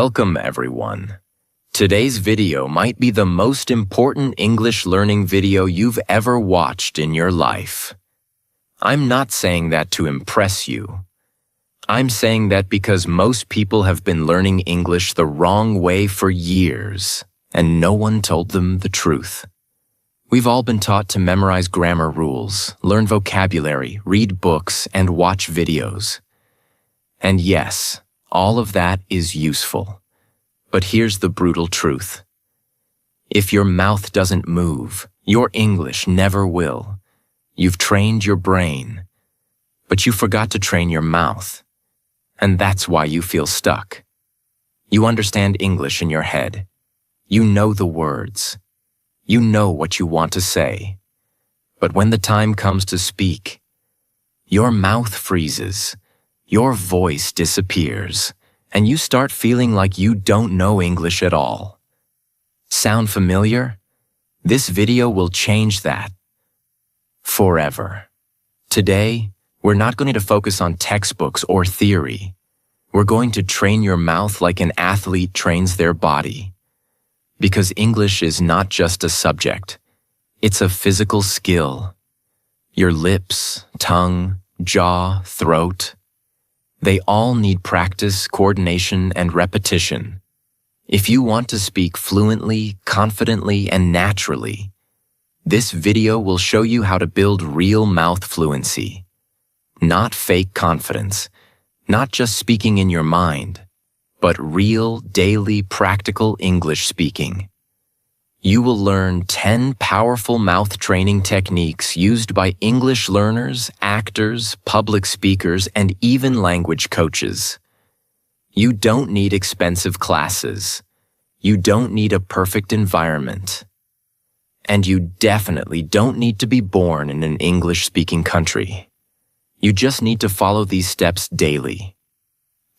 Welcome, everyone. Today's video might be the most important English learning video you've ever watched in your life. I'm not saying that to impress you. I'm saying that because most people have been learning English the wrong way for years, and no one told them the truth. We've all been taught to memorize grammar rules, learn vocabulary, read books, and watch videos. And yes, all of that is useful. But here's the brutal truth. If your mouth doesn't move, your English never will. You've trained your brain, but you forgot to train your mouth. And that's why you feel stuck. You understand English in your head. You know the words. You know what you want to say. But when the time comes to speak, your mouth freezes. Your voice disappears, and you start feeling like you don't know English at all. Sound familiar? This video will change that. Forever. Today, we're not going to focus on textbooks or theory. We're going to train your mouth like an athlete trains their body. Because English is not just a subject. It's a physical skill. Your lips, tongue, jaw, throat, they all need practice, coordination, and repetition. If you want to speak fluently, confidently, and naturally, this video will show you how to build real mouth fluency. Not fake confidence, not just speaking in your mind, but real, daily, practical English speaking. You will learn 10 powerful mouth training techniques used by English learners, actors, public speakers, and even language coaches. You don't need expensive classes. You don't need a perfect environment. And you definitely don't need to be born in an English-speaking country. You just need to follow these steps daily.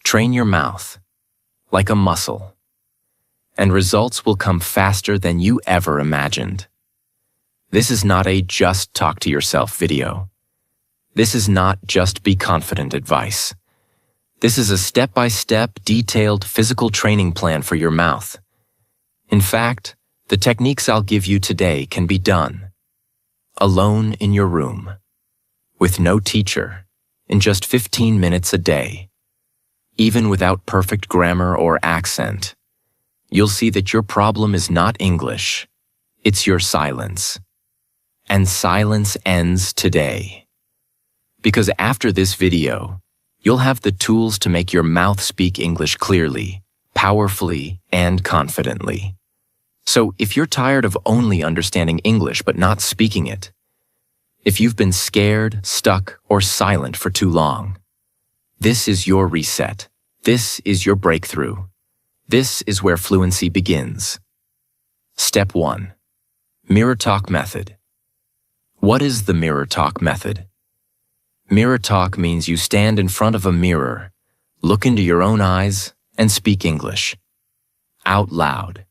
Train your mouth, like a muscle. And results will come faster than you ever imagined. This is not a just talk to yourself video. This is not just be confident advice. This is a step-by-step, detailed physical training plan for your mouth. In fact, the techniques I'll give you today can be done alone in your room, with no teacher, in just 15 minutes a day. Even without perfect grammar or accent, you'll see that your problem is not English, it's your silence. And silence ends today. Because after this video, you'll have the tools to make your mouth speak English clearly, powerfully, and confidently. So if you're tired of only understanding English but not speaking it, if you've been scared, stuck, or silent for too long, this is your reset. This is your breakthrough. This is where fluency begins. Step 1. Mirror talk method. What is the mirror talk method? Mirror talk means you stand in front of a mirror, look into your own eyes, and speak English. Out loud.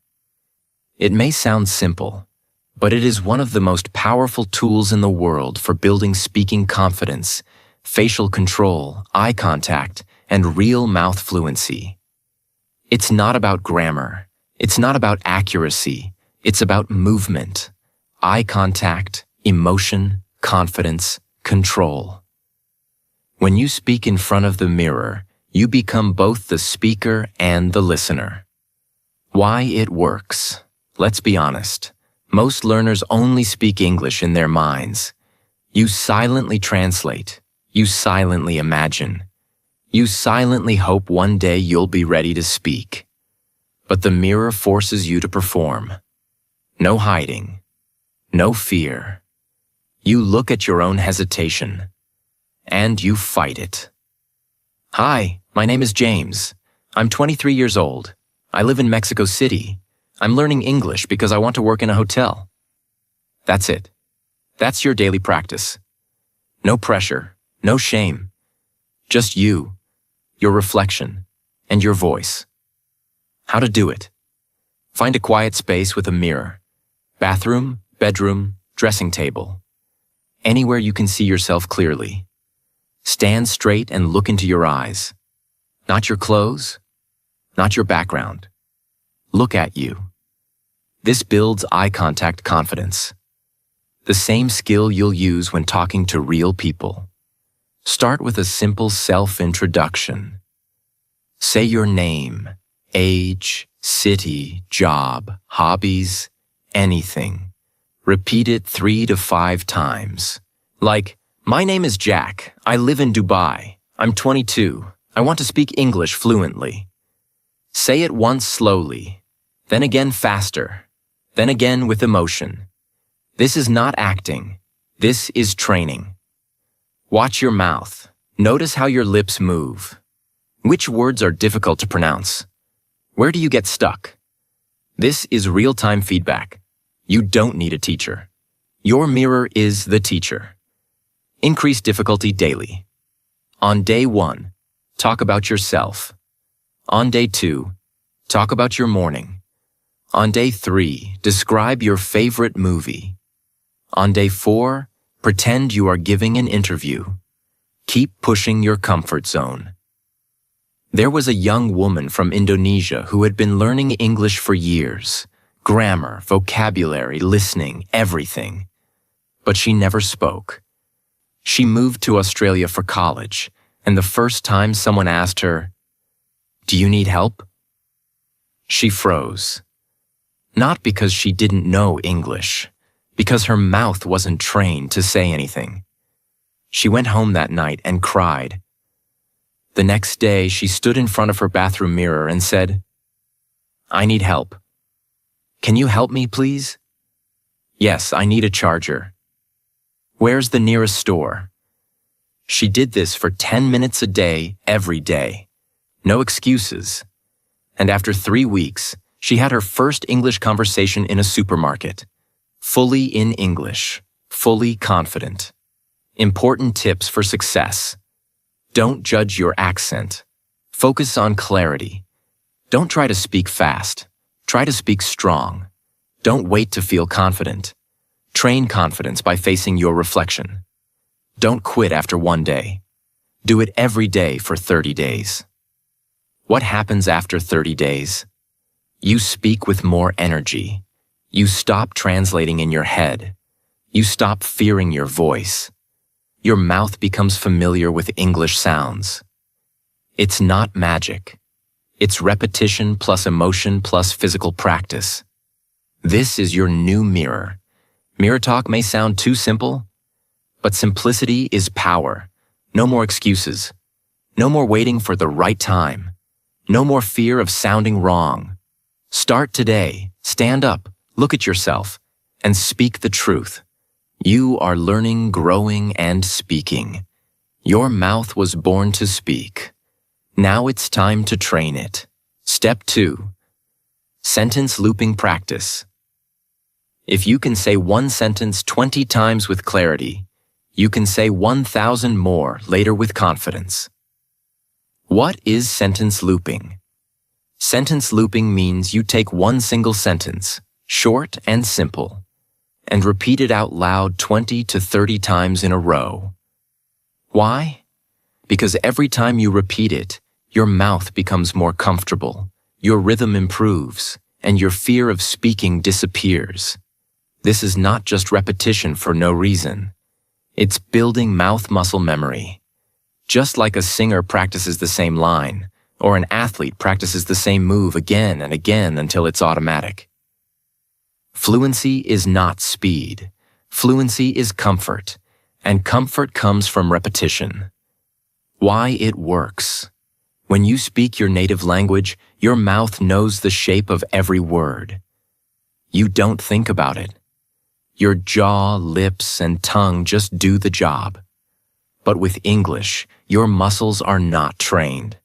It may sound simple, but it is one of the most powerful tools in the world for building speaking confidence, facial control, eye contact, and real mouth fluency. It's not about grammar. It's not about accuracy. It's about movement, eye contact, emotion, confidence, control. When you speak in front of the mirror, you become both the speaker and the listener. Why it works? Let's be honest. Most learners only speak English in their minds. You silently translate. You silently imagine. You silently hope one day you'll be ready to speak. But the mirror forces you to perform. No hiding. No fear. You look at your own hesitation. And you fight it. Hi, my name is James. I'm 23 years old. I live in Mexico City. I'm learning English because I want to work in a hotel. That's it. That's your daily practice. No pressure. No shame. Just you, your reflection, and your voice. How to do it. Find a quiet space with a mirror. Bathroom, bedroom, dressing table. Anywhere you can see yourself clearly. Stand straight and look into your eyes. Not your clothes, not your background. Look at you. This builds eye contact confidence. The same skill you'll use when talking to real people. Start with a simple self-introduction. Say your name, age, city, job, hobbies, anything. Repeat it 3 to 5 times. Like, my name is Jack. I live in Dubai. I'm 22. I want to speak English fluently. Say it once slowly, then again faster, then again with emotion. This is not acting. This is training. Watch your mouth. Notice how your lips move. Which words are difficult to pronounce? Where do you get stuck? This is real-time feedback. You don't need a teacher. Your mirror is the teacher. Increase difficulty daily. On day 1, talk about yourself. On day 2, talk about your morning. On day 3, describe your favorite movie. On day 4, pretend you are giving an interview. Keep pushing your comfort zone. There was a young woman from Indonesia who had been learning English for years. Grammar, vocabulary, listening, everything. But she never spoke. She moved to Australia for college, and the first time someone asked her, "Do you need help?" She froze. Not because she didn't know English, because her mouth wasn't trained to say anything. She went home that night and cried. The next day, she stood in front of her bathroom mirror and said, "I need help. Can you help me, please?" "Yes, I need a charger." "Where's the nearest store?" She did this for 10 minutes a day, every day. No excuses. And after 3 weeks, she had her first English conversation in a supermarket. Fully in English, fully confident. Important tips for success. Don't judge your accent. Focus on clarity. Don't try to speak fast. Try to speak strong. Don't wait to feel confident. Train confidence by facing your reflection. Don't quit after 1 day. Do it every day for 30 days. What happens after 30 days? You speak with more energy. You stop translating in your head. You stop fearing your voice. Your mouth becomes familiar with English sounds. It's not magic. It's repetition plus emotion plus physical practice. This is your new mirror. Mirror talk may sound too simple, but simplicity is power. No more excuses. No more waiting for the right time. No more fear of sounding wrong. Start today. Stand up, look at yourself, and speak the truth. You are learning, growing, and speaking. Your mouth was born to speak. Now it's time to train it. Step 2. Sentence looping practice. If you can say one sentence 20 times with clarity, you can say 1,000 more later with confidence. What is sentence looping? Sentence looping means you take one single sentence, short and simple, and repeat it out loud 20 to 30 times in a row. Why? Because every time you repeat it, your mouth becomes more comfortable, your rhythm improves, and your fear of speaking disappears. This is not just repetition for no reason. It's building mouth muscle memory. Just like a singer practices the same line, or an athlete practices the same move again and again until it's automatic. Fluency is not speed. Fluency is comfort, and comfort comes from repetition. Why it works. When you speak your native language, your mouth knows the shape of every word. You don't think about it. Your jaw, lips, and tongue just do the job. But with English, your muscles are not trained.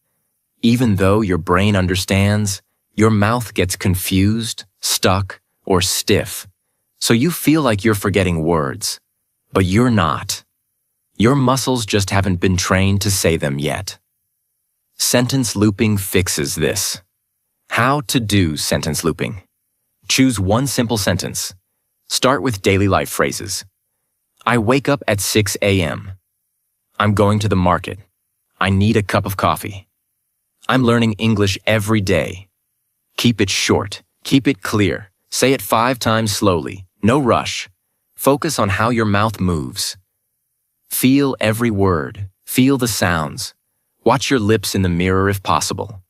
Even though your brain understands, your mouth gets confused, stuck, or stiff, so you feel like you're forgetting words. But you're not. Your muscles just haven't been trained to say them yet. Sentence looping fixes this. How to do sentence looping. Choose one simple sentence. Start with daily life phrases. I wake up at 6 a.m. I'm going to the market. I need a cup of coffee. I'm learning English every day. Keep it short. Keep it clear. Say it 5 times slowly. No rush. Focus on how your mouth moves. Feel every word. Feel the sounds. Watch your lips in the mirror if possible.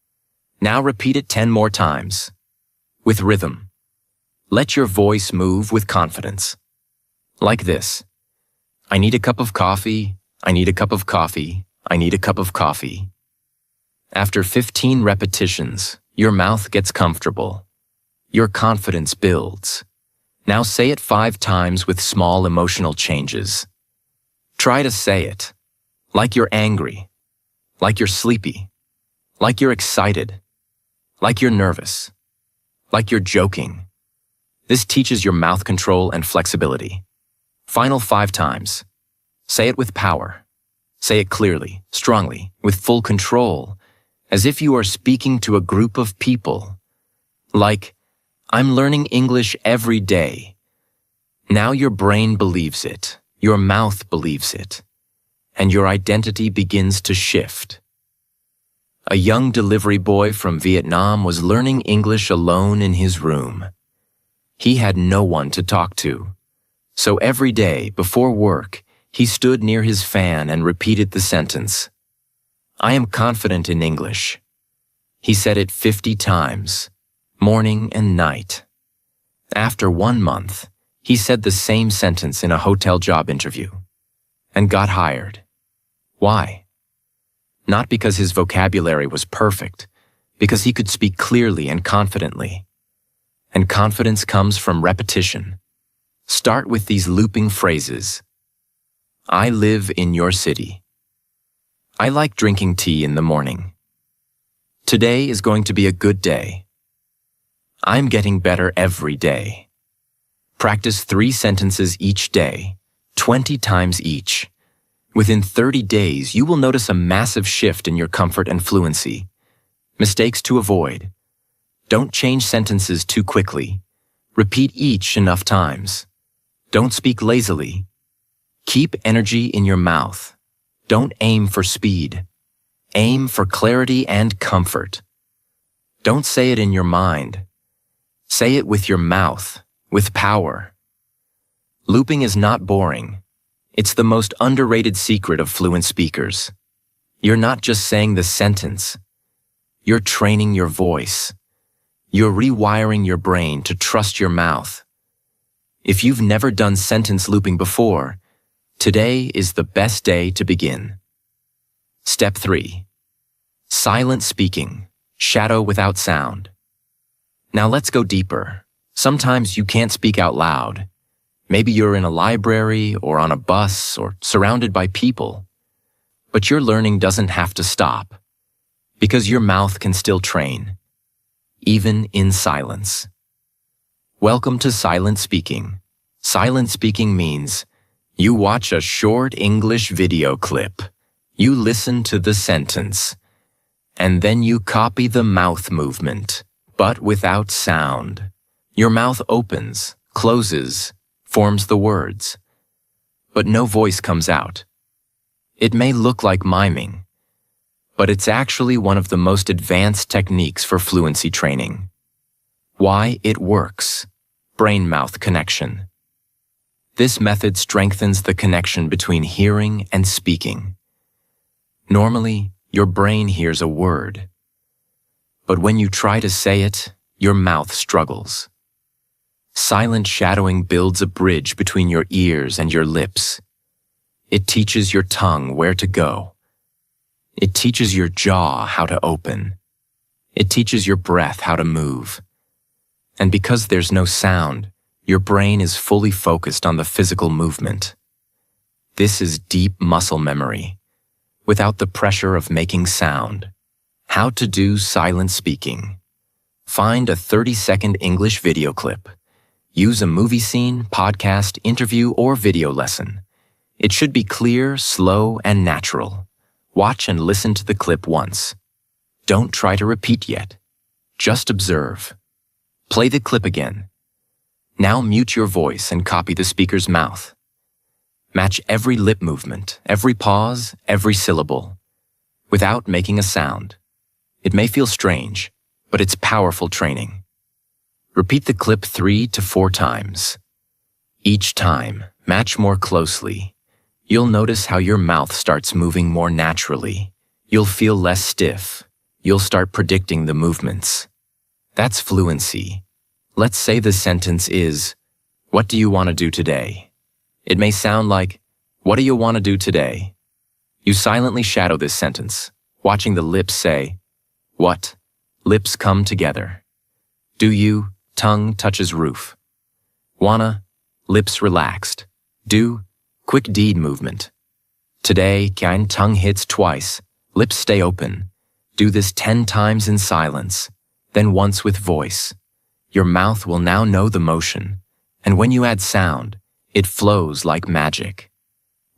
Now repeat it 10 more times. With rhythm. Let your voice move with confidence. Like this. I need a cup of coffee. I need a cup of coffee. I need a cup of coffee. After 15 repetitions, your mouth gets comfortable. Your confidence builds. Now say it 5 times with small emotional changes. Try to say it. Like you're angry. Like you're sleepy. Like you're excited. Like you're nervous. Like you're joking. This teaches your mouth control and flexibility. Final 5 times. Say it with power. Say it clearly, strongly, with full control, as if you are speaking to a group of people. Like, I'm learning English every day. Now your brain believes it, your mouth believes it, and your identity begins to shift. A young delivery boy from Vietnam was learning English alone in his room. He had no one to talk to. So every day, before work, he stood near his fan and repeated the sentence, I am confident in English. He said it 50 times, morning and night. After 1 month, he said the same sentence in a hotel job interview and got hired. Why? Not because his vocabulary was perfect, because he could speak clearly and confidently. And confidence comes from repetition. Start with these looping phrases. I live in your city. I like drinking tea in the morning. Today is going to be a good day. I'm getting better every day. Practice 3 sentences each day, 20 times each. Within 30 days, you will notice a massive shift in your comfort and fluency. Mistakes to avoid. Don't change sentences too quickly. Repeat each enough times. Don't speak lazily. Keep energy in your mouth. Don't aim for speed. Aim for clarity and comfort. Don't say it in your mind. Say it with your mouth, with power. Looping is not boring. It's the most underrated secret of fluent speakers. You're not just saying the sentence. You're training your voice. You're rewiring your brain to trust your mouth. If you've never done sentence looping before, today is the best day to begin. Step 3. Silent speaking, shadow without sound. Now let's go deeper. Sometimes you can't speak out loud. Maybe you're in a library or on a bus or surrounded by people. But your learning doesn't have to stop, because your mouth can still train, even in silence. Welcome to silent speaking. Silent speaking means you watch a short English video clip. You listen to the sentence, and then you copy the mouth movement, but without sound. Your mouth opens, closes, forms the words, but no voice comes out. It may look like miming, but it's actually one of the most advanced techniques for fluency training. Why it works: brain-mouth connection. This method strengthens the connection between hearing and speaking. Normally, your brain hears a word, but when you try to say it, your mouth struggles. Silent shadowing builds a bridge between your ears and your lips. It teaches your tongue where to go. It teaches your jaw how to open. It teaches your breath how to move. And because there's no sound, your brain is fully focused on the physical movement. This is deep muscle memory, without the pressure of making sound. How to do silent speaking. Find a 30-second English video clip. Use a movie scene, podcast, interview, or video lesson. It should be clear, slow, and natural. Watch and listen to the clip once. Don't try to repeat yet. Just observe. Play the clip again. Now mute your voice and copy the speaker's mouth. Match every lip movement, every pause, every syllable, without making a sound. It may feel strange, but it's powerful training. Repeat the clip 3 to 4 times. Each time, match more closely. You'll notice how your mouth starts moving more naturally. You'll feel less stiff. You'll start predicting the movements. That's fluency. Let's say the sentence is, "What do you want to do today?" It may sound like, "What do you want to do today?" You silently shadow this sentence, watching the lips say, "What?" Lips come together. "Do you?" Tongue touches roof. "Wanna?" Lips relaxed. "Do?" Quick deed movement. "Today," kein tongue hits twice. Lips stay open. Do this 10 times in silence, then once with voice. Your mouth will now know the motion, and when you add sound, it flows like magic.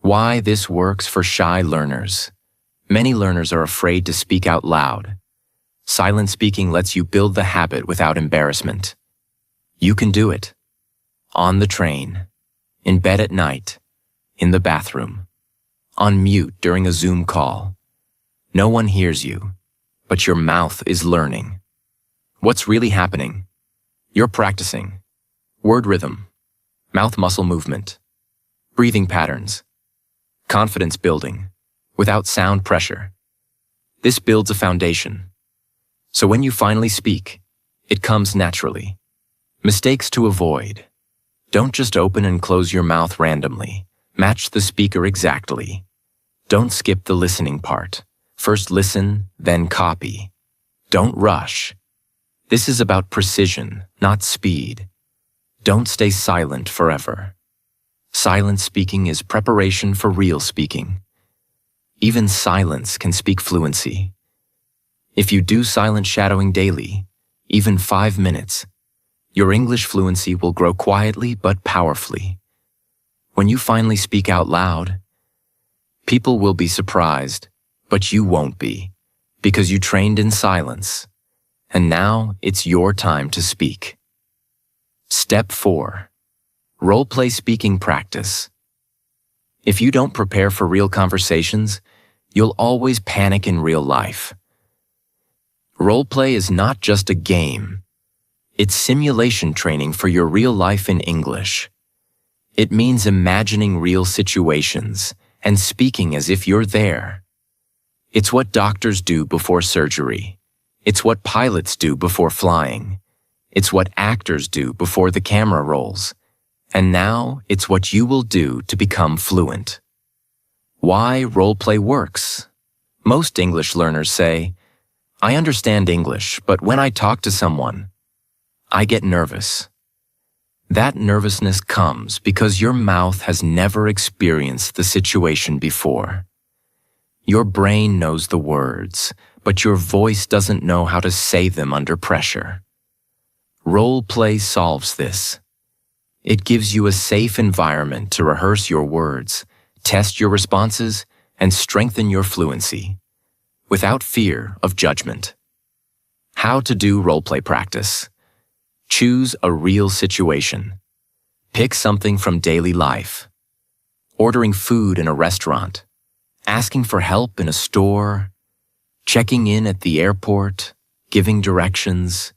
Why this works for shy learners. Many learners are afraid to speak out loud. Silent speaking lets you build the habit without embarrassment. You can do it. On the train, in bed at night, in the bathroom, on mute during a Zoom call. No one hears you, but your mouth is learning. What's really happening? You're practicing. Word rhythm, mouth muscle movement, breathing patterns, confidence building, without sound pressure. This builds a foundation. So when you finally speak, it comes naturally. Mistakes to avoid. Don't just open and close your mouth randomly. Match the speaker exactly. Don't skip the listening part. First listen, then copy. Don't rush. This is about precision, not speed. Don't stay silent forever. Silent speaking is preparation for real speaking. Even silence can speak fluency. If you do silent shadowing daily, even 5 minutes, your English fluency will grow quietly but powerfully. When you finally speak out loud, people will be surprised, but you won't be, because you trained in silence. And now it's your time to speak. Step 4. Role-play speaking practice. If you don't prepare for real conversations, you'll always panic in real life. Role-play is not just a game. It's simulation training for your real life in English. It means imagining real situations and speaking as if you're there. It's what doctors do before surgery. It's what pilots do before flying. It's what actors do before the camera rolls. And now it's what you will do to become fluent. Why role-play works? Most English learners say, "I understand English, but when I talk to someone, I get nervous." That nervousness comes because your mouth has never experienced the situation before. Your brain knows the words, but your voice doesn't know how to say them under pressure. Role-play solves this. It gives you a safe environment to rehearse your words, test your responses, and strengthen your fluency, without fear of judgment. How to do role-play practice. Choose a real situation. Pick something from daily life. Ordering food in a restaurant. Asking for help in a store. Checking in at the airport. Giving directions.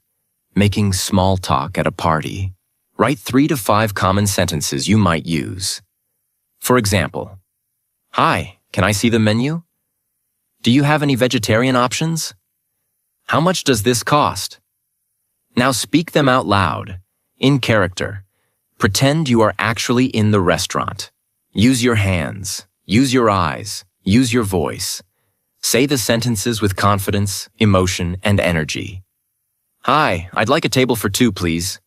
Making small talk at a party. Write 3 to 5 common sentences you might use. For example, "Hi, can I see the menu? Do you have any vegetarian options? How much does this cost?" Now speak them out loud, in character. Pretend you are actually in the restaurant. Use your hands, use your eyes, use your voice. Say the sentences with confidence, emotion, and energy. "Hi, I'd like a table for 2, please.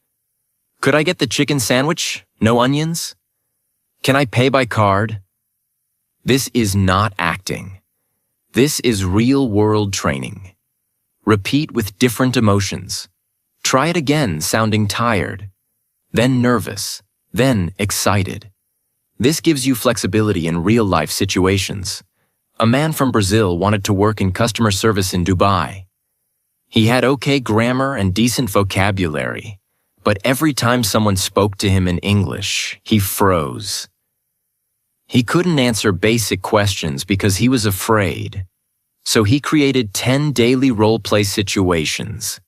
Could I get the chicken sandwich? No onions? Can I pay by card?" This is not acting. This is real-world training. Repeat with different emotions. Try it again, sounding tired, then nervous, then excited. This gives you flexibility in real-life situations. A man from Brazil wanted to work in customer service in Dubai. He had okay grammar and decent vocabulary, but every time someone spoke to him in English, he froze. He couldn't answer basic questions because he was afraid. So he created 10 daily role-play situations.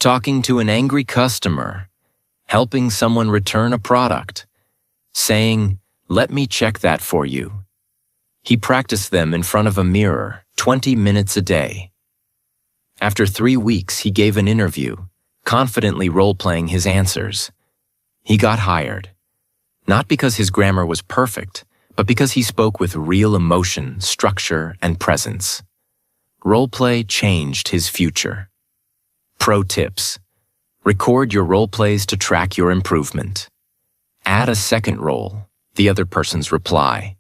Talking to an angry customer, helping someone return a product, saying, "Let me check that for you." He practiced them in front of a mirror, 20 minutes a day. After 3 weeks, he gave an interview, confidently role-playing his answers. He got hired, not because his grammar was perfect, but because he spoke with real emotion, structure, and presence. Role-play changed his future. Pro tips: record your role-plays to track your improvement. Add a second role, the other person's reply.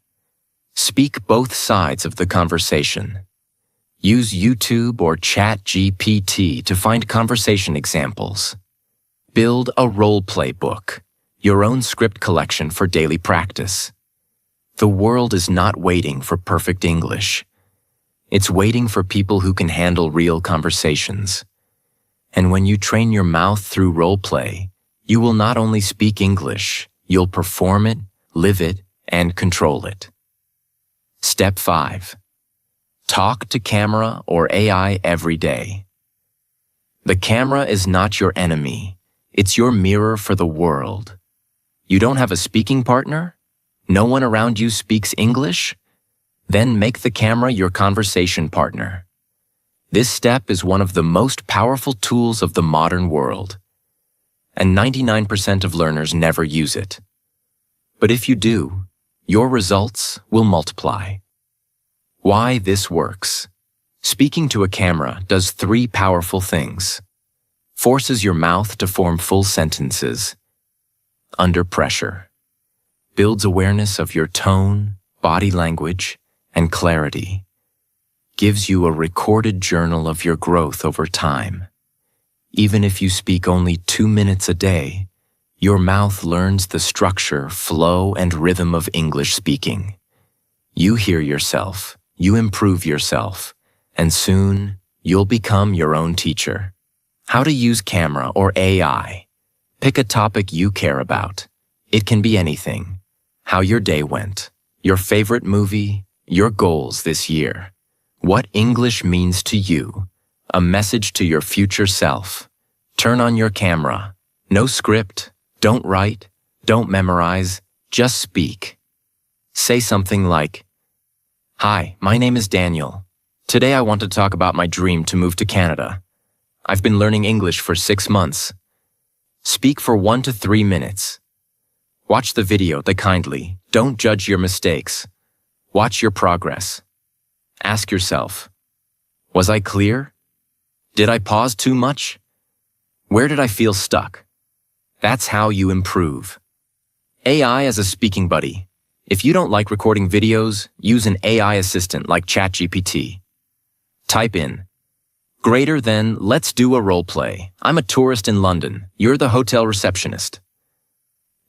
Speak both sides of the conversation. Use YouTube or ChatGPT to find conversation examples. Build a role-play book, your own script collection for daily practice. The world is not waiting for perfect English. It's waiting for people who can handle real conversations. And when you train your mouth through role-play, you will not only speak English, you'll perform it, live it, and control it. Step 5. Talk to camera or AI every day. The camera is not your enemy. It's your mirror for the world. You don't have a speaking partner? No one around you speaks English? Then make the camera your conversation partner. This step is one of the most powerful tools of the modern world, and 99% of learners never use it. But if you do, your results will multiply. Why this works. Speaking to a camera does 3 powerful things. Forces your mouth to form full sentences. Under pressure. Builds awareness of your tone, body language, and clarity. Gives you a recorded journal of your growth over time. Even if you speak only 2 minutes a day, your mouth learns the structure, flow, and rhythm of English speaking. You hear yourself, you improve yourself, and soon you'll become your own teacher. How to use camera or AI. Pick a topic you care about. It can be anything. How your day went, your favorite movie, your goals this year. What English means to you, a message to your future self. Turn on your camera. No script, don't write, don't memorize, just speak. Say something like, "Hi, my name is Daniel. Today I want to talk about my dream to move to Canada. I've been learning English for 6 months. Speak for 1 to 3 minutes. Watch the video kindly. Don't judge your mistakes. Watch your progress. Ask yourself, was I clear? Did I pause too much? Where did I feel stuck?" That's how you improve. AI as a speaking buddy. If you don't like recording videos, use an AI assistant like ChatGPT. Type in, greater than, let's do a role play. I'm a tourist in London. You're the hotel receptionist.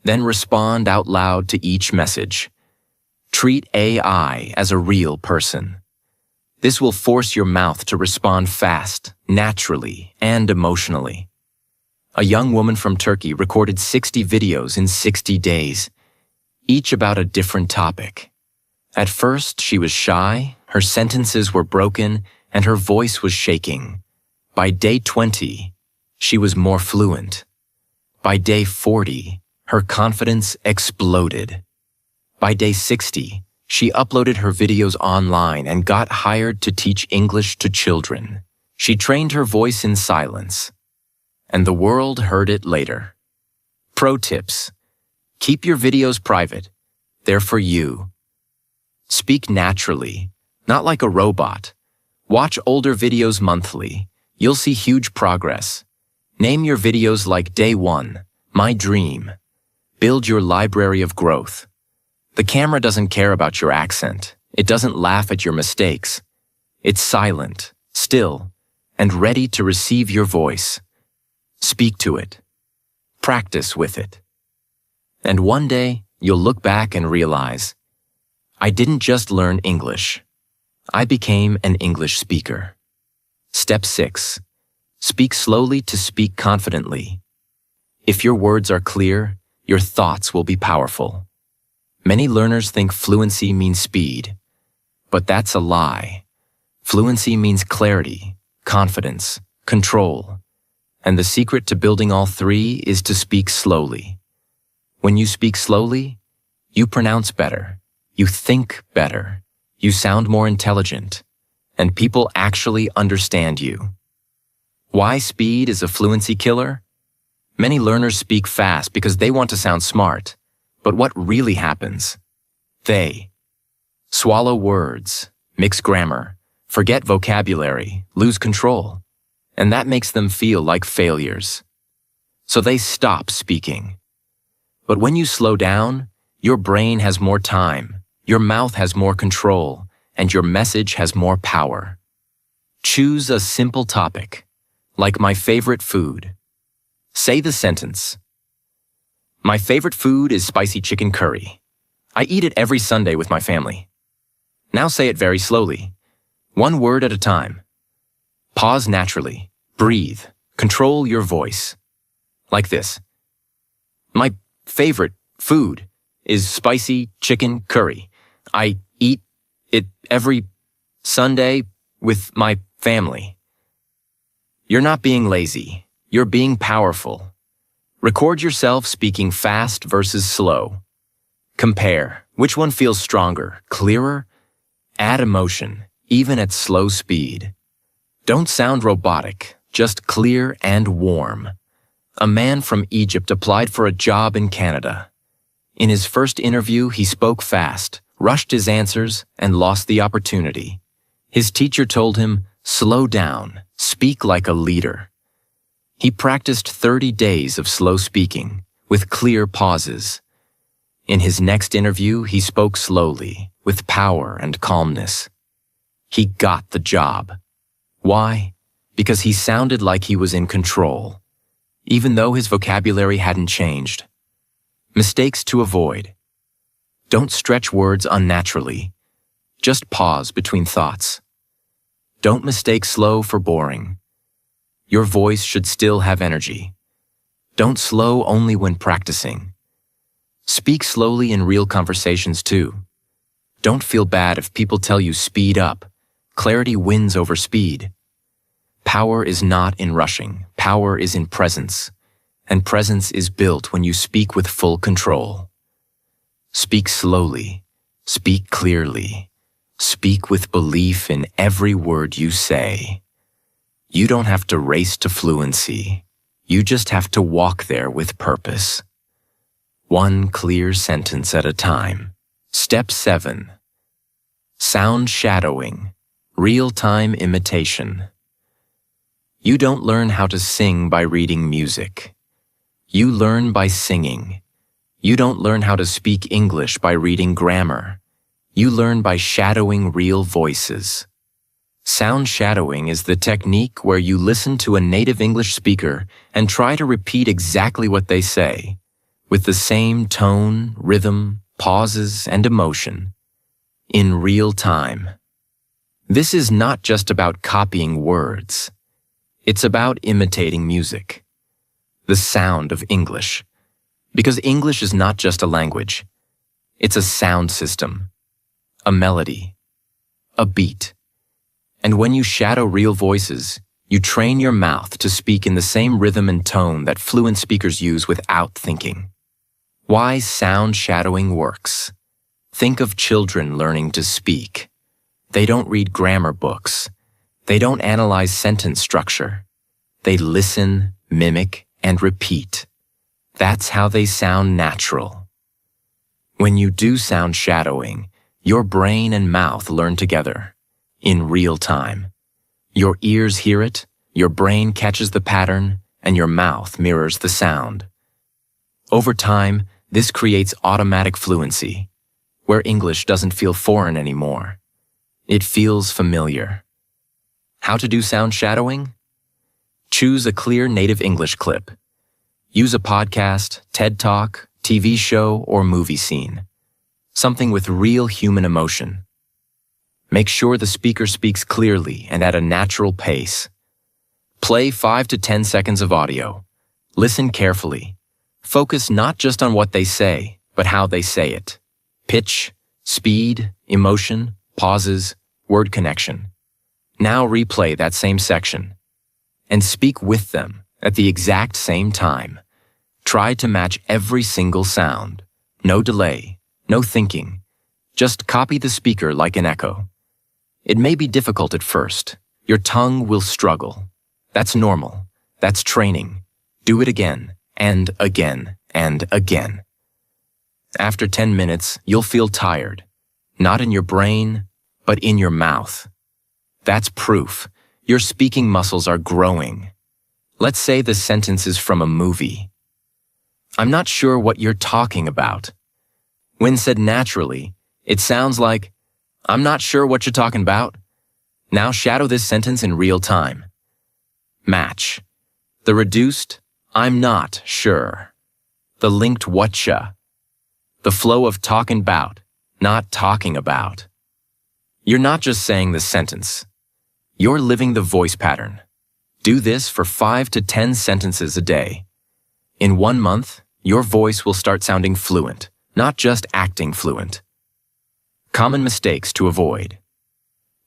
Then respond out loud to each message. Treat AI as a real person. This will force your mouth to respond fast, naturally, and emotionally. A young woman from Turkey recorded 60 videos in 60 days, each about a different topic. At first, she was shy, her sentences were broken, and her voice was shaking. By day 20, she was more fluent. By day 40, her confidence exploded. By day 60, she uploaded her videos online and got hired to teach English to children. She trained her voice in silence, and the world heard it later. Pro tips. Keep your videos private. They're for you. Speak naturally, not like a robot. Watch older videos monthly. You'll see huge progress. Name your videos like Day 1, My Dream. Build your library of growth. The camera doesn't care about your accent. It doesn't laugh at your mistakes. It's silent, still, and ready to receive your voice. Speak to it. Practice with it. And one day, you'll look back and realize, I didn't just learn English. I became an English speaker. Step 6. Speak slowly to speak confidently. If your words are clear, your thoughts will be powerful. Many learners think fluency means speed, but that's a lie. Fluency means clarity, confidence, control. And the secret to building all three is to speak slowly. When you speak slowly, you pronounce better, you think better, you sound more intelligent, and people actually understand you. Why speed is a fluency killer? Many learners speak fast because they want to sound smart. But what really happens? They swallow words, mix grammar, forget vocabulary, lose control. And that makes them feel like failures. So they stop speaking. But when you slow down, your brain has more time, your mouth has more control, and your message has more power. Choose a simple topic, like my favorite food. Say the sentence. My favorite food is spicy chicken curry. I eat it every Sunday with my family. Now say it very slowly, one word at a time. Pause naturally. Breathe. Control your voice. Like this. My favorite food is spicy chicken curry. I eat it every Sunday with my family. You're not being lazy. You're being powerful. Record yourself speaking fast versus slow. Compare. Which one feels stronger, clearer? Add emotion, even at slow speed. Don't sound robotic. Just clear and warm. A man from Egypt applied for a job in Canada. In his first interview, he spoke fast, rushed his answers, and lost the opportunity. His teacher told him, slow down, speak like a leader. He practiced 30 days of slow speaking, with clear pauses. In his next interview, he spoke slowly, with power and calmness. He got the job. Why? Because he sounded like he was in control, even though his vocabulary hadn't changed. Mistakes to avoid. Don't stretch words unnaturally. Just pause between thoughts. Don't mistake slow for boring. Your voice should still have energy. Don't slow only when practicing. Speak slowly in real conversations too. Don't feel bad if people tell you speed up. Clarity wins over speed. Power is not in rushing. Power is in presence. And presence is built when you speak with full control. Speak slowly. Speak clearly. Speak with belief in every word you say. You don't have to race to fluency. You just have to walk there with purpose. One clear sentence at a time. Step 7. Sound shadowing. Real-time imitation. You don't learn how to sing by reading music. You learn by singing. You don't learn how to speak English by reading grammar. You learn by shadowing real voices. Sound shadowing is the technique where you listen to a native English speaker and try to repeat exactly what they say, with the same tone, rhythm, pauses, and emotion, in real time. This is not just about copying words. It's about imitating music, the sound of English. Because English is not just a language. It's a sound system, a melody, a beat. And when you shadow real voices, you train your mouth to speak in the same rhythm and tone that fluent speakers use without thinking. Why sound shadowing works. Think of children learning to speak. They don't read grammar books. They don't analyze sentence structure. They listen, mimic, and repeat. That's how they sound natural. When you do sound shadowing, your brain and mouth learn together, in real time. Your ears hear it, your brain catches the pattern, and your mouth mirrors the sound. Over time, this creates automatic fluency, where English doesn't feel foreign anymore. It feels familiar. How to do sound shadowing? Choose a clear native English clip. Use a podcast, TED Talk, TV show, or movie scene. Something with real human emotion. Make sure the speaker speaks clearly and at a natural pace. Play 5 to 10 seconds of audio. Listen carefully. Focus not just on what they say, but how they say it. Pitch, speed, emotion, pauses, word connection. Now replay that same section and speak with them at the exact same time. Try to match every single sound. No delay, no thinking. Just copy the speaker like an echo. It may be difficult at first. Your tongue will struggle. That's normal. That's training. Do it again, and again, and again. After 10 minutes, you'll feel tired. Not in your brain, but in your mouth. That's proof. Your speaking muscles are growing. Let's say the sentence is from a movie. I'm not sure what you're talking about. When said naturally, it sounds like, I'm not sure what you're talking about. Now shadow this sentence in real time. Match. The reduced, I'm not sure. The linked whatcha. The flow of talking about, not talking about. You're not just saying the sentence. You're living the voice pattern. Do this for 5 to 10 sentences a day. In 1 month, your voice will start sounding fluent, not just acting fluent. Common mistakes to avoid.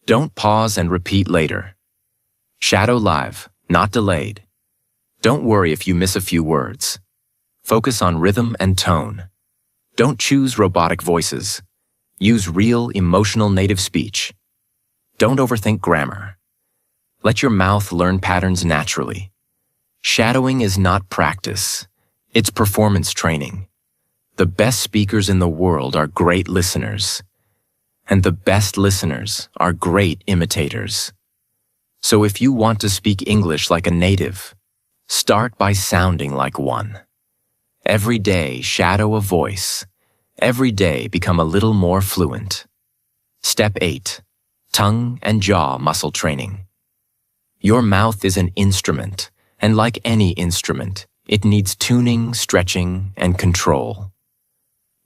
Don't pause and repeat later. Shadow live, not delayed. Don't worry if you miss a few words. Focus on rhythm and tone. Don't choose robotic voices. Use real, emotional native speech. Don't overthink grammar. Let your mouth learn patterns naturally. Shadowing is not practice. It's performance training. The best speakers in the world are great listeners. And the best listeners are great imitators. So if you want to speak English like a native, start by sounding like one. Every day, shadow a voice. Every day, become a little more fluent. Step 8. Tongue and jaw muscle training. Your mouth is an instrument, and like any instrument, it needs tuning, stretching, and control.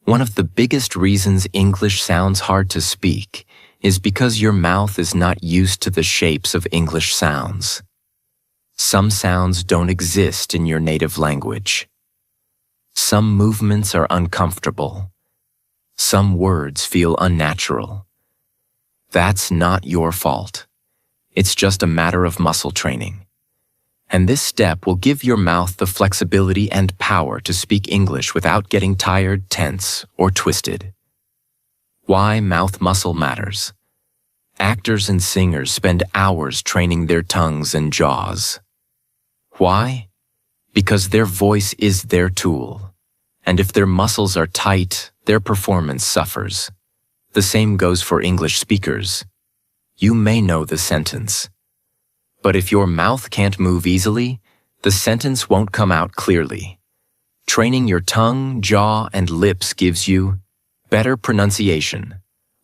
One of the biggest reasons English sounds hard to speak is because your mouth is not used to the shapes of English sounds. Some sounds don't exist in your native language. Some movements are uncomfortable. Some words feel unnatural. That's not your fault. It's just a matter of muscle training. And this step will give your mouth the flexibility and power to speak English without getting tired, tense, or twisted. Why mouth muscle matters. Actors and singers spend hours training their tongues and jaws. Why? Because their voice is their tool. And if their muscles are tight, their performance suffers. The same goes for English speakers. You may know the sentence. But if your mouth can't move easily, the sentence won't come out clearly. Training your tongue, jaw, and lips gives you better pronunciation,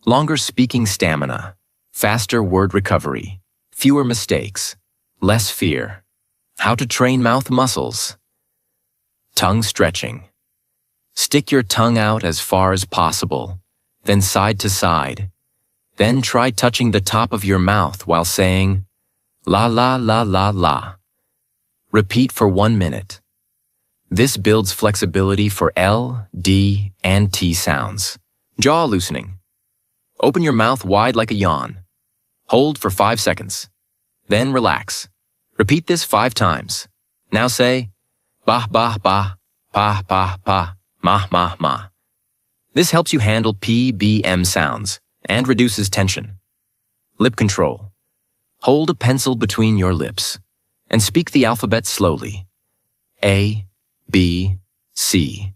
longer speaking stamina, faster word recovery, fewer mistakes, less fear. How to train mouth muscles. Tongue stretching. Stick your tongue out as far as possible, then side to side. Then try touching the top of your mouth while saying, la la la la la. Repeat for 1 minute. This builds flexibility for L, D, and T sounds. Jaw loosening. Open your mouth wide like a yawn. Hold for 5 seconds. Then relax. Repeat this 5 times. Now say, bah bah bah, pa pa pa, ma ma ma. This helps you handle P, B, M sounds and reduces tension. Lip control. Hold a pencil between your lips and speak the alphabet slowly. A, B, C.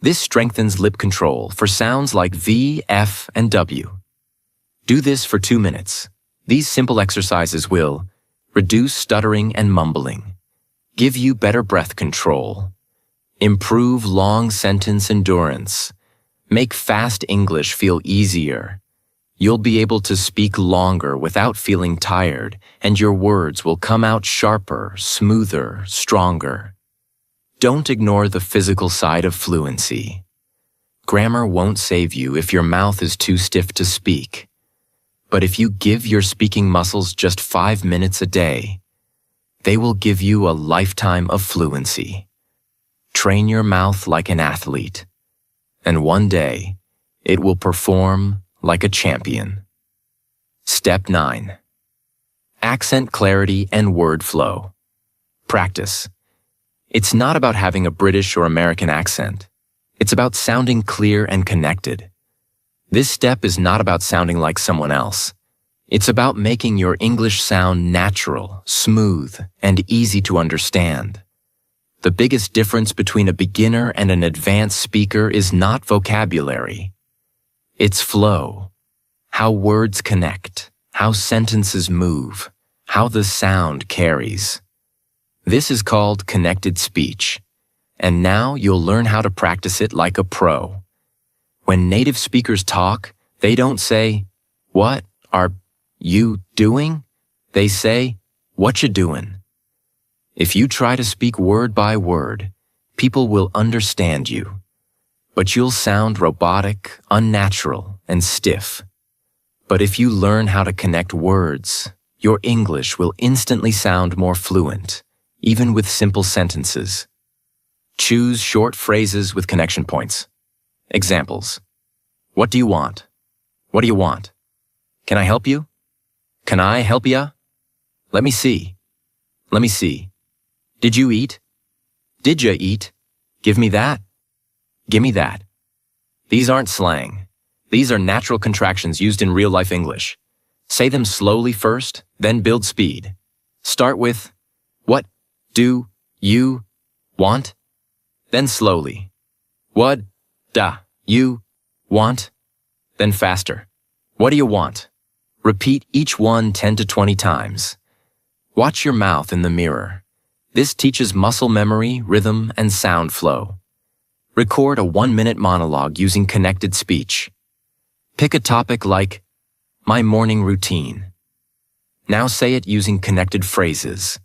This strengthens lip control for sounds like V, F, and W. Do this for 2 minutes. These simple exercises will reduce stuttering and mumbling, give you better breath control, improve long sentence endurance, make fast English feel easier. You'll be able to speak longer without feeling tired, and your words will come out sharper, smoother, stronger. Don't ignore the physical side of fluency. Grammar won't save you if your mouth is too stiff to speak. But if you give your speaking muscles just 5 minutes a day, they will give you a lifetime of fluency. Train your mouth like an athlete, and one day it will perform like a champion. Step 9. Accent clarity and word flow. Practice. It's not about having a British or American accent. It's about sounding clear and connected. This step is not about sounding like someone else. It's about making your English sound natural, smooth, and easy to understand. The biggest difference between a beginner and an advanced speaker is not vocabulary. It's flow. How words connect, how sentences move, how the sound carries. This is called connected speech. And now you'll learn how to practice it like a pro. When native speakers talk, they don't say, "What are you doing?" They say, "What you doing?" If you try to speak word by word, people will understand you. But you'll sound robotic, unnatural, and stiff. But if you learn how to connect words, your English will instantly sound more fluent, even with simple sentences. Choose short phrases with connection points. Examples. What do you want? What do you want? Can I help you? Can I help ya? Let me see. Let me see. Did you eat? Did ya eat? Give me that. Give me that. These aren't slang. These are natural contractions used in real-life English. Say them slowly first, then build speed. Start with, what do you want? Then slowly. What da you want? Then faster. What do you want? Repeat each one 10 to 20 times. Watch your mouth in the mirror. This teaches muscle memory, rhythm, and sound flow. Record a 1-minute monologue using connected speech. Pick a topic like, my morning routine. Now say it using connected phrases.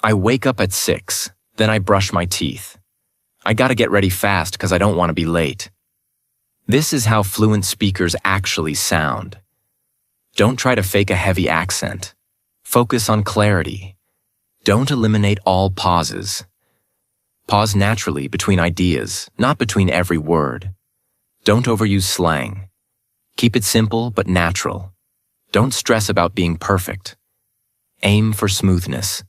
I wake up at 6, then I brush my teeth. I gotta get ready fast because I don't want to be late. This is how fluent speakers actually sound. Don't try to fake a heavy accent. Focus on clarity. Don't eliminate all pauses. Pause naturally between ideas, not between every word. Don't overuse slang. Keep it simple but natural. Don't stress about being perfect. Aim for smoothness.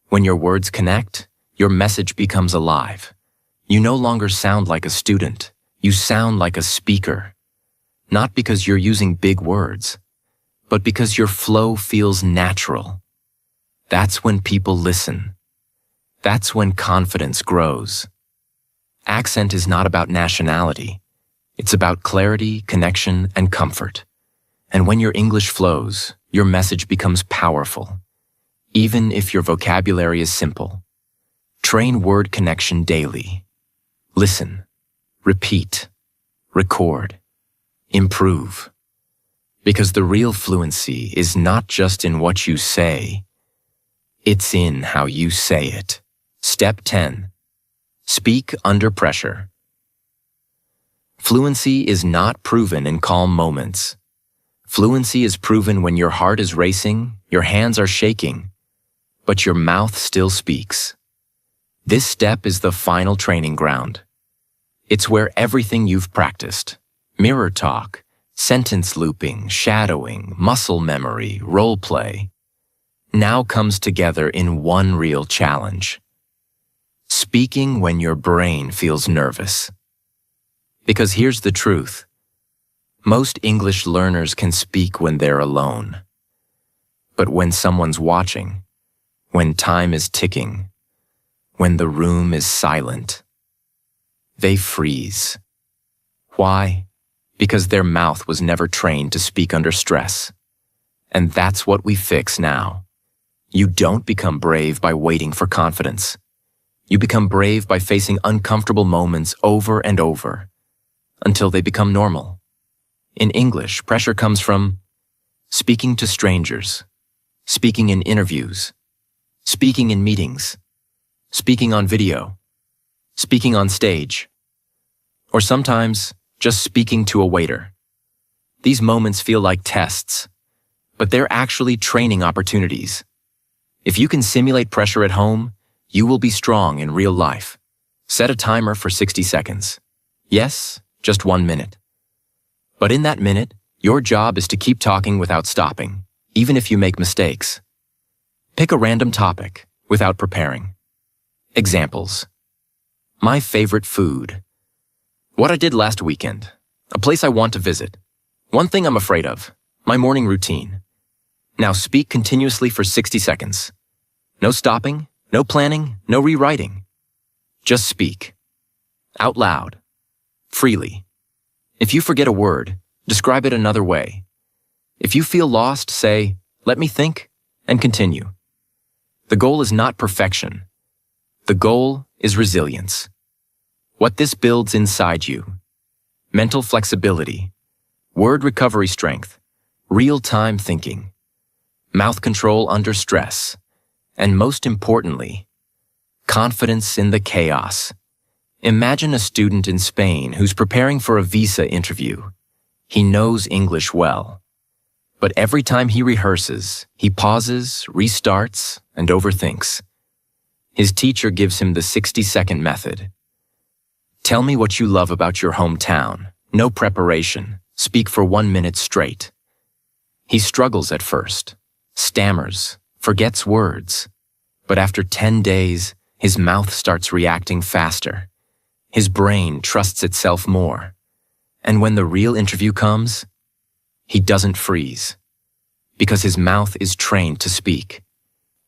When your words connect, your message becomes alive. You no longer sound like a student. You sound like a speaker. Not because you're using big words, but because your flow feels natural. That's when people listen. That's when confidence grows. Accent is not about nationality. It's about clarity, connection, and comfort. And when your English flows, your message becomes powerful, even if your vocabulary is simple. Train word connection daily. Listen, repeat, record, improve. Because the real fluency is not just in what you say, it's in how you say it. Step 10. Speak under pressure. Fluency is not proven in calm moments. Fluency is proven when your heart is racing, your hands are shaking, but your mouth still speaks. This step is the final training ground. It's where everything you've practiced, mirror talk, sentence looping, shadowing, muscle memory, role play, now comes together in one real challenge. Speaking when your brain feels nervous. Because here's the truth. Most English learners can speak when they're alone. But when someone's watching, when time is ticking, when the room is silent, they freeze. Why? Because their mouth was never trained to speak under stress. And that's what we fix now. You don't become brave by waiting for confidence. You become brave by facing uncomfortable moments over and over, until they become normal. In English, pressure comes from speaking to strangers, speaking in interviews, speaking in meetings, speaking on video, speaking on stage, or sometimes just speaking to a waiter. These moments feel like tests, but they're actually training opportunities. If you can simulate pressure at home, you will be strong in real life. Set a timer for 60 seconds. Yes, just 1 minute. But in that minute, your job is to keep talking without stopping, even if you make mistakes. Pick a random topic without preparing. Examples. My favorite food. What I did last weekend. A place I want to visit. One thing I'm afraid of. My morning routine. Now speak continuously for 60 seconds. No stopping, no planning, no rewriting. Just speak. Out loud. Freely. If you forget a word, describe it another way. If you feel lost, say, "Let me think," and continue. The goal is not perfection. The goal is resilience. What this builds inside you. Mental flexibility, word recovery strength, real-time thinking, mouth control under stress, and most importantly, confidence in the chaos. Imagine a student in Spain who's preparing for a visa interview. He knows English well. But every time he rehearses, he pauses, restarts, and overthinks. His teacher gives him the 60-second method. Tell me what you love about your hometown. No preparation. Speak for 1 minute straight. He struggles at first, stammers, forgets words. But after 10 days, his mouth starts reacting faster. His brain trusts itself more. And when the real interview comes, he doesn't freeze. Because his mouth is trained to speak,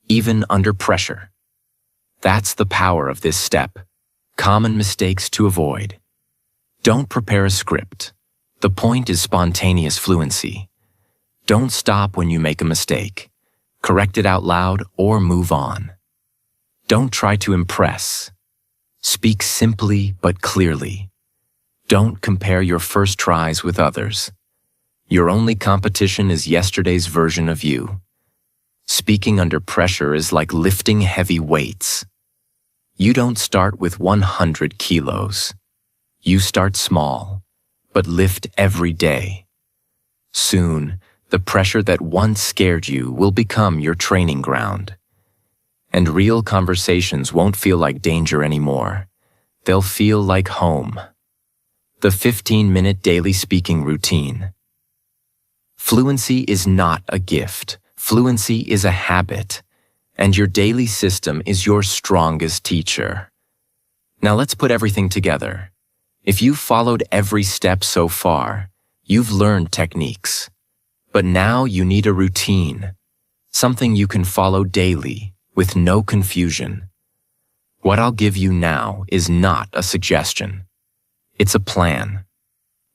even under pressure. That's the power of this step. Common mistakes to avoid. Don't prepare a script. The point is spontaneous fluency. Don't stop when you make a mistake. Correct it out loud or move on. Don't try to impress. Speak simply but clearly. Don't compare your first tries with others. Your only competition is yesterday's version of you. Speaking under pressure is like lifting heavy weights. You don't start with 100 kilos. You start small, but lift every day. Soon, the pressure that once scared you will become your training ground. And real conversations won't feel like danger anymore. They'll feel like home. The 15-minute daily speaking routine. Fluency is not a gift. Fluency is a habit. And your daily system is your strongest teacher. Now let's put everything together. If you've followed every step so far, you've learned techniques. But now you need a routine, something you can follow daily with no confusion. What I'll give you now is not a suggestion. It's a plan,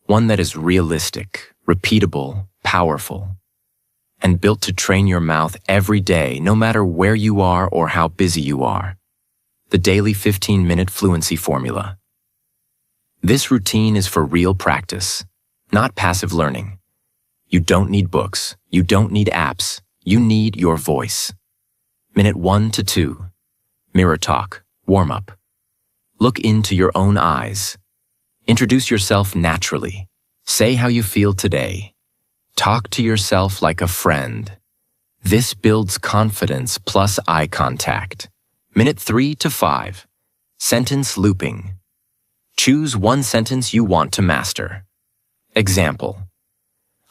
one that is realistic, repeatable, powerful, and built to train your mouth every day, no matter where you are or how busy you are. The daily 15-minute fluency formula. This routine is for real practice, not passive learning. You don't need books. You don't need apps. You need your voice. Minute 1 to 2. Mirror talk. Warm up. Look into your own eyes. Introduce yourself naturally. Say how you feel today. Talk to yourself like a friend. This builds confidence plus eye contact. Minute 3 to 5. Sentence looping. Choose one sentence you want to master. Example.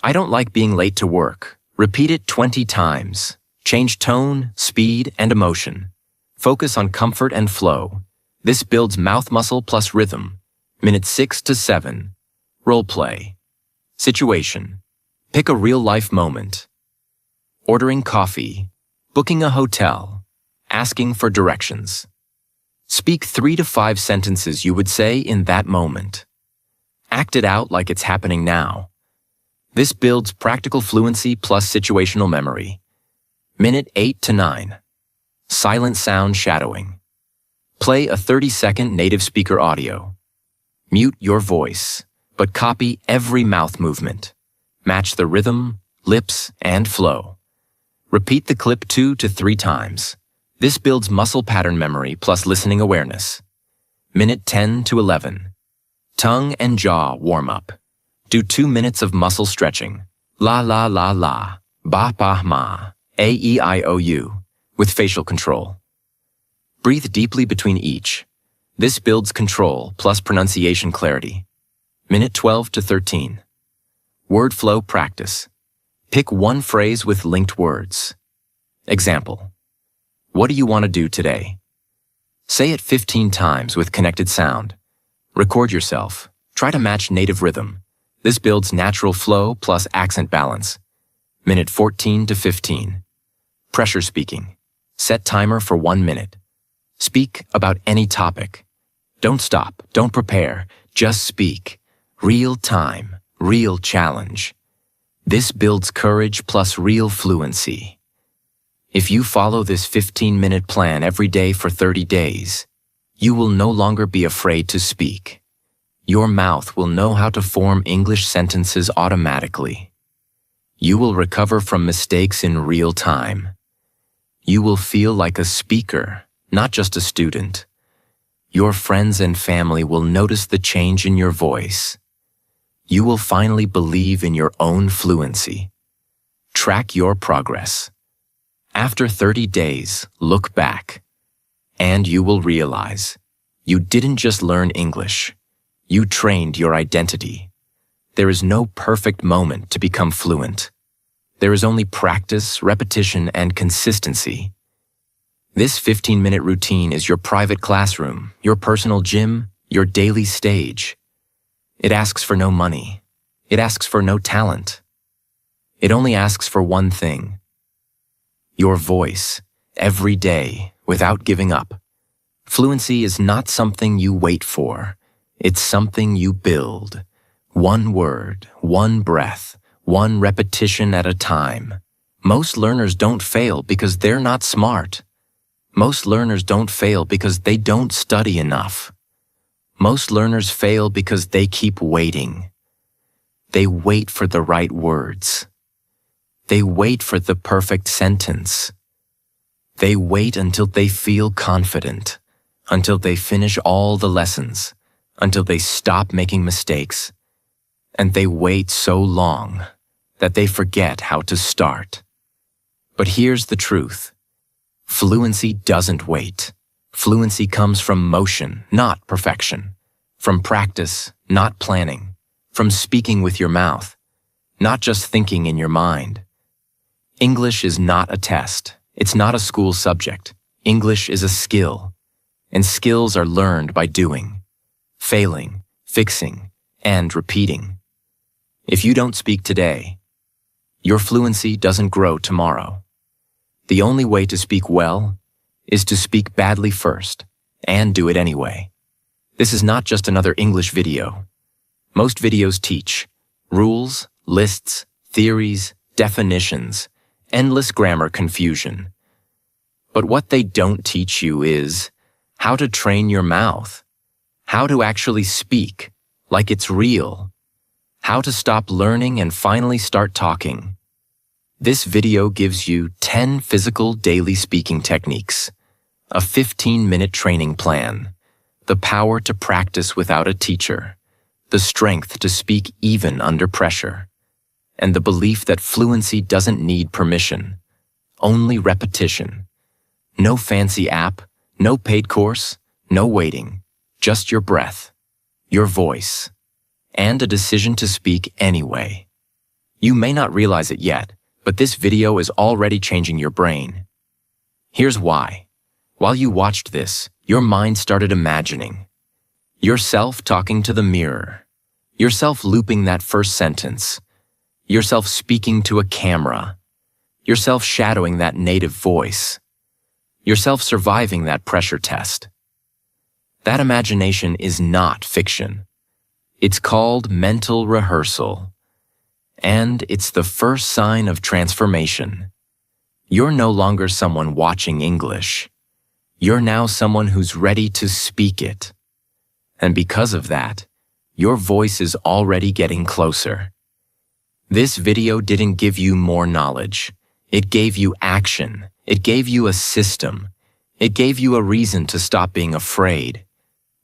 I don't like being late to work. Repeat it 20 times. Change tone, speed, and emotion. Focus on comfort and flow. This builds mouth muscle plus rhythm. Minute 6 to 7. Role play. Situation. Pick a real-life moment. Ordering coffee. Booking a hotel. Asking for directions. Speak 3 to 5 sentences you would say in that moment. Act it out like it's happening now. This builds practical fluency plus situational memory. Minute 8 to 9. Silent sound shadowing. Play a 30-second native speaker audio. Mute your voice, but copy every mouth movement. Match the rhythm, lips, and flow. Repeat the clip 2 to 3 times. This builds muscle pattern memory plus listening awareness. Minute 10 to 11. Tongue and jaw warm up. Do 2 minutes of muscle stretching. La la la la, ba ba ma, a-e-i-o-u, with facial control. Breathe deeply between each. This builds control plus pronunciation clarity. Minute 12 to 13. Word flow practice. Pick one phrase with linked words. Example: what do you want to do today? Say it 15 times with connected sound. Record yourself. Try to match native rhythm. This builds natural flow plus accent balance. Minute 14 to 15. Pressure speaking. Set timer for 1 minute. Speak about any topic. Don't stop, don't prepare, just speak. Real time, real challenge. This builds courage plus real fluency. If you follow this 15-minute plan every day for 30 days, you will no longer be afraid to speak. Your mouth will know how to form English sentences automatically. You will recover from mistakes in real time. You will feel like a speaker, not just a student. Your friends and family will notice the change in your voice. You will finally believe in your own fluency. Track your progress. After 30 days, look back, and you will realize you didn't just learn English. You trained your identity. There is no perfect moment to become fluent. There is only practice, repetition, and consistency. This 15-minute routine is your private classroom, your personal gym, your daily stage. It asks for no money. It asks for no talent. It only asks for one thing: your voice, every day, without giving up. Fluency is not something you wait for. It's something you build. One word, one breath, one repetition at a time. Most learners don't fail because they're not smart. Most learners don't fail because they don't study enough. Most learners fail because they keep waiting. They wait for the right words. They wait for the perfect sentence. They wait until they feel confident, until they finish all the lessons, until they stop making mistakes. And they wait so long that they forget how to start. But here's the truth. Fluency doesn't wait. Fluency comes from motion, not perfection. From practice, not planning. From speaking with your mouth, not just thinking in your mind. English is not a test. It's not a school subject. English is a skill. And skills are learned by doing, failing, fixing, and repeating. If you don't speak today, your fluency doesn't grow tomorrow. The only way to speak well is to speak badly first and do it anyway. This is not just another English video. Most videos teach rules, lists, theories, definitions, endless grammar confusion. But what they don't teach you is how to train your mouth, how to actually speak like it's real, how to stop learning and finally start talking. This video gives you 10 physical daily speaking techniques, a 15-minute training plan, the power to practice without a teacher, the strength to speak even under pressure, and the belief that fluency doesn't need permission, only repetition. No fancy app, no paid course, no waiting, just your breath, your voice, and a decision to speak anyway. You may not realize it yet, but this video is already changing your brain. Here's why. While you watched this, your mind started imagining yourself talking to the mirror, yourself looping that first sentence, yourself speaking to a camera, yourself shadowing that native voice, yourself surviving that pressure test. That imagination is not fiction. It's called mental rehearsal. And it's the first sign of transformation. You're no longer someone watching English. You're now someone who's ready to speak it. And because of that, your voice is already getting closer. This video didn't give you more knowledge. It gave you action. It gave you a system. It gave you a reason to stop being afraid.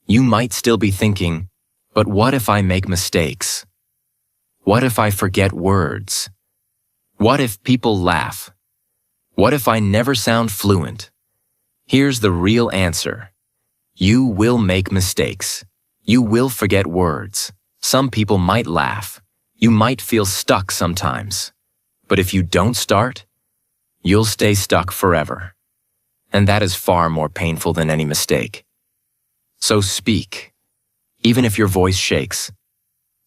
You might still be thinking, but what if I make mistakes? What if I forget words? What if people laugh? What if I never sound fluent? Here's the real answer. You will make mistakes. You will forget words. Some people might laugh. You might feel stuck sometimes. But if you don't start, you'll stay stuck forever. And that is far more painful than any mistake. So speak, even if your voice shakes.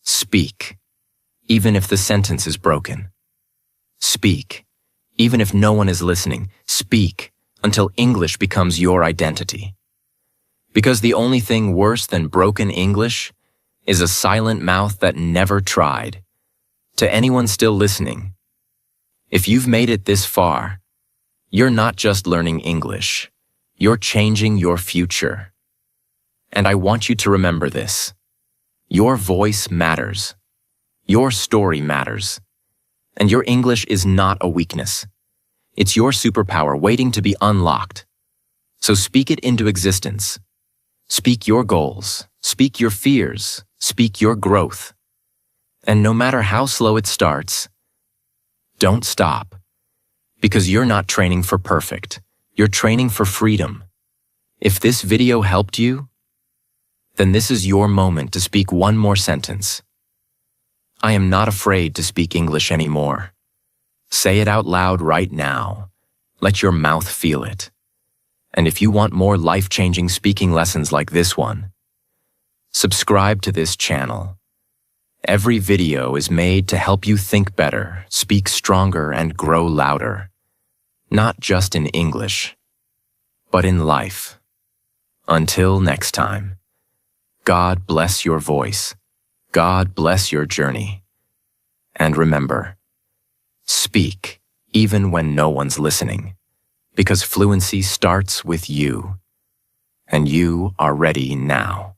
Speak, even if the sentence is broken. Speak, even if no one is listening. Speak until English becomes your identity. Because the only thing worse than broken English is a silent mouth that never tried. To anyone still listening, if you've made it this far, you're not just learning English, you're changing your future. And I want you to remember this. Your voice matters. Your story matters. And your English is not a weakness. It's your superpower waiting to be unlocked. So speak it into existence. Speak your goals. Speak your fears. Speak your growth. And no matter how slow it starts, don't stop. Because you're not training for perfect. You're training for freedom. If this video helped you, then this is your moment to speak one more sentence. I am not afraid to speak English anymore. Say it out loud right now. Let your mouth feel it. And if you want more life-changing speaking lessons like this one, subscribe to this channel. Every video is made to help you think better, speak stronger, and grow louder. Not just in English, but in life. Until next time, God bless your voice. God bless your journey. And remember, speak even when no one's listening, because fluency starts with you, and you are ready now.